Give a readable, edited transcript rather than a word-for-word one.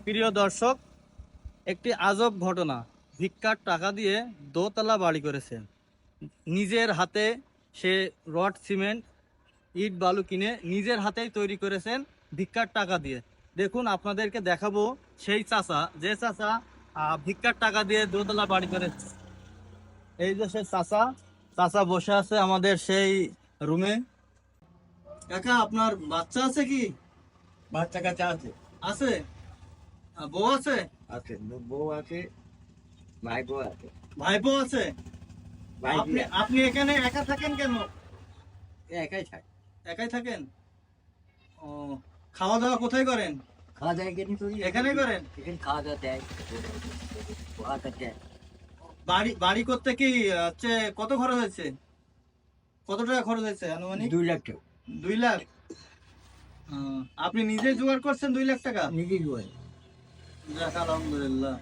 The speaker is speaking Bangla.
প্রিয় দর্শক, একটি আজব ঘটনা। ভিক্ষার টাকা দিয়ে দোতলা বাড়ি করেছেন নিজের হাতে। সে রড সিমেন্ট ইট বালু কিনে নিজের হাতেই তৈরি করেছেন ভিক্ষার টাকা দিয়ে। দেখুন, আপনাদেরকে দেখাবো সেই চাচা, যে চাচা ভিক্ষার টাকা দিয়ে দোতলা বাড়ি করেছে। এই যে সে চাচা, চাচা বসে আছে আমাদের সেই রুমে। কাকা, আপনার বাচ্চা আছে কি? বাচ্চা কাচ্চা আছে আছে। বউ আছে? আছে বউ আছে, ভাইপো আছে। ভাইপো আছে? ভাই আপনি আপনি এখানে একা থাকেন কেন? একাই থাকে। একাই থাকেন? ও, খাওয়া দাওয়া কোথায় করেন? খাওয়া দাওয়া এখানে করি। এখানে করেন? এখানে খাওয়া দাওয়া দেয়, খাওয়া দেয়। বাড়ি বাড়ি করতে কি হচ্ছে কত খরচ হয়েছে? কত টাকা খরচ হয়েছে আনুমানিক? 2 লাখ টাকা 2 লাখ? আপনি নিজে জোগাড় করছেন 2 লাখ টাকা? নিজেই বলে। যাক, আলহামদুলিল্লাহ।